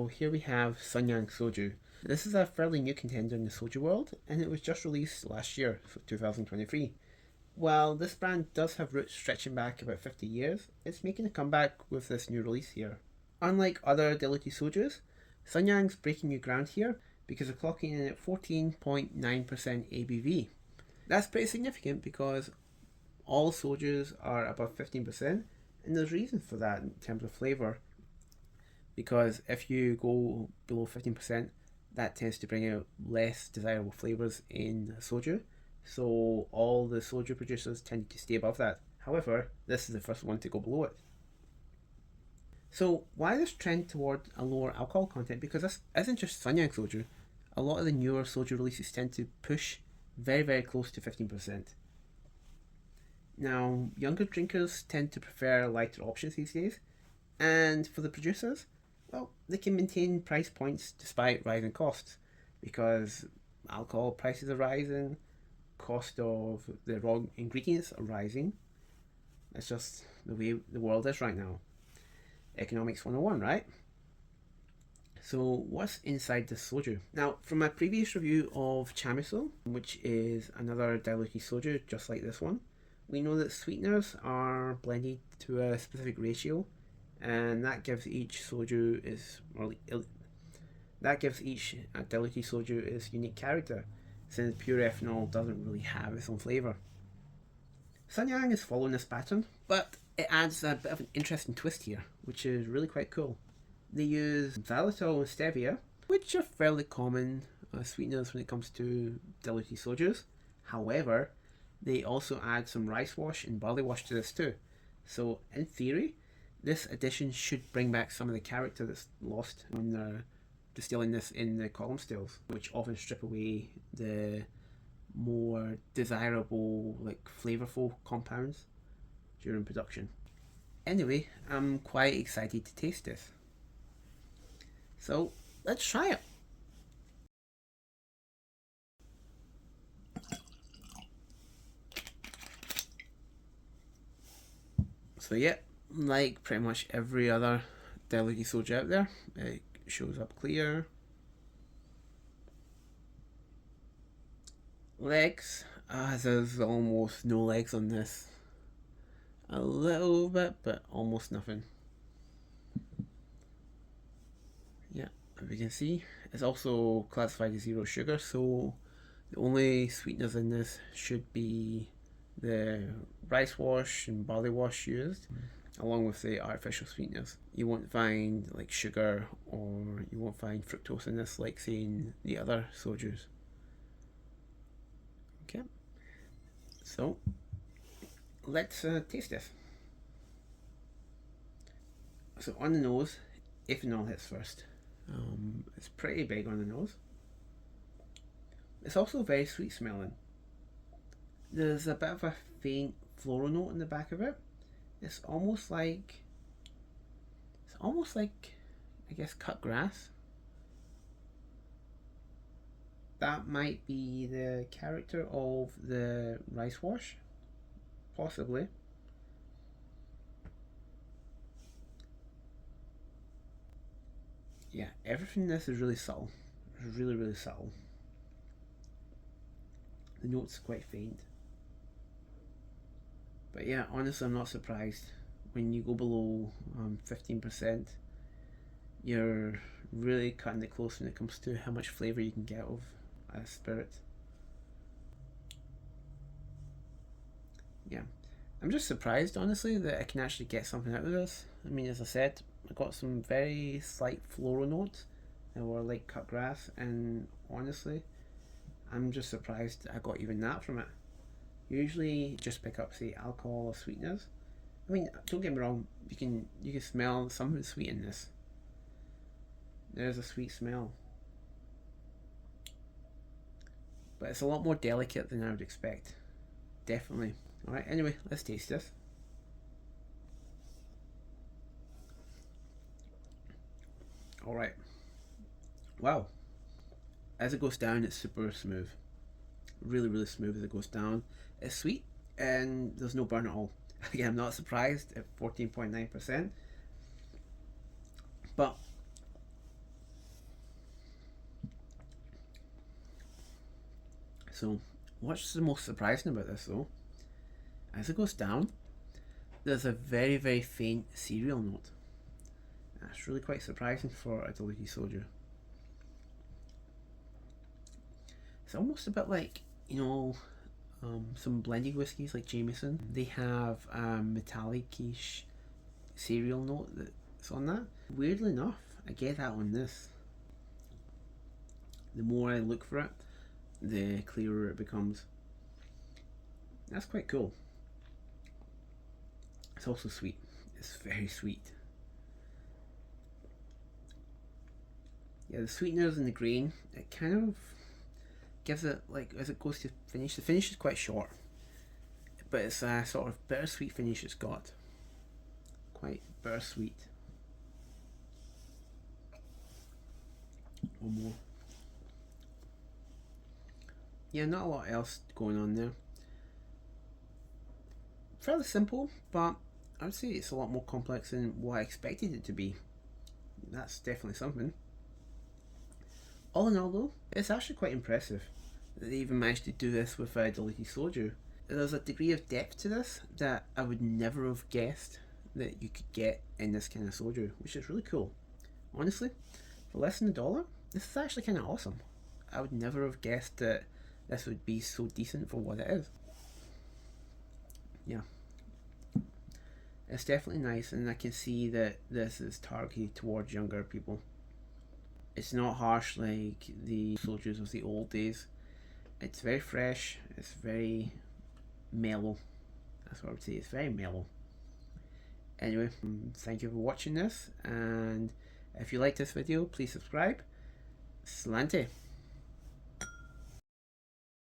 So here we have Sunyang Soju. This is a fairly new contender in the soju world, and it was just released last year, so 2023. While this brand does have roots stretching back about 50 years, it's making a comeback with this new release here. Unlike other diluted sojus, Sunyang's breaking new ground here because they're clocking in at 14.9% ABV. That's pretty significant because all sojus are above 15%, and there's reason for that in terms of flavour. Because if you go below 15%, that tends to bring out less desirable flavours in soju. So all the soju producers tend to stay above that. However, this is the first one to go below it. So why this trend toward a lower alcohol content? Because this isn't just Sunyang Soju. A lot of the newer soju releases tend to push very, very close to 15%. Now, younger drinkers tend to prefer lighter options these days, and for the producers, well, they can maintain price points despite rising costs because alcohol prices are rising, cost of the raw ingredients are rising. That's just the way the world is right now. Economics 101, right? So what's inside this soju? Now, from my previous review of chamiso, which is another diluted soju just like this one, we know that sweeteners are blended to a specific ratio, and that gives each soju diluted soju its unique character, since pure ethanol doesn't really have its own flavour. Sunyang is following this pattern, but it adds a bit of an interesting twist here, which is really quite cool. They use xylitol and stevia, which are fairly common sweeteners when it comes to diluted sojus. However, they also add some rice wash and barley wash to this too. So in theory, this addition should bring back some of the character that's lost when they're distilling this in the column stills, which often strip away the more desirable, flavorful compounds during production. Anyway, I'm quite excited to taste this. So let's try it. So yeah, like pretty much every other diluted soju out there, it shows up clear. Legs, there's almost no legs on this. A little bit, but almost nothing. Yeah, as you can see, it's also classified as 0 sugar, so the only sweeteners in this should be the rice wash and barley wash used, along with the artificial sweeteners. You won't find sugar, or you won't find fructose in this like say in the other sojus. Okay, so let's taste this. So on the nose, ethanol hits first. It's pretty big on the nose. It's also very sweet smelling. There's a bit of a faint floral note in the back of it. It's almost like I guess cut grass. That might be the character of the rice wash, possibly. Yeah, everything in this is really subtle. It's really, really subtle. The note's quite faint. But yeah, honestly, I'm not surprised. When you go below 15%, you're really cutting it close when it comes to how much flavour you can get of a spirit. Yeah, I'm just surprised, honestly, that I can actually get something out of this. I mean, as I said, I got some very slight floral notes that were like cut grass, and honestly, I'm just surprised I got even that from it. Usually, just pick up, say, alcohol or sweeteners. I mean, don't get me wrong, you can smell something sweet in this. There's a sweet smell, but it's a lot more delicate than I would expect. Definitely. Alright, anyway, let's taste this. Alright. Wow. As it goes down, it's super smooth. Really, really smooth as it goes down. It's sweet, and there's no burn at all. Again, I'm not surprised at 14.9%. But So what's the most surprising about this though, as it goes down, there's a very, very faint cereal note. That's really quite surprising for a diluted soju. It's almost a bit like, you know, some blended whiskies like Jameson. They have a metallic-ish cereal note that's on that. Weirdly enough, I get that on this. The more I look for it, the clearer it becomes. That's quite cool. It's also sweet. It's very sweet. Yeah, the sweeteners in the grain, it kind of gives it, like, as it goes to finish, the finish is quite short, but it's a sort of bittersweet finish it's got. Quite bittersweet. One more. Yeah, not a lot else going on there. Fairly simple, but I would say it's a lot more complex than what I expected it to be. That's definitely something. All in all though, it's actually quite impressive that they even managed to do this with a diluted soju. There's a degree of depth to this that I would never have guessed that you could get in this kind of soju, which is really cool. Honestly, for less than $1, this is actually kind of awesome. I would never have guessed that this would be so decent for what it is. Yeah, it's definitely nice, and I can see that this is targeted towards younger people. It's not harsh like the sojus of the old days. It's very fresh, it's very mellow. That's what I would say, it's very mellow. Anyway, thank you for watching this, and if you like this video, please subscribe. Slante.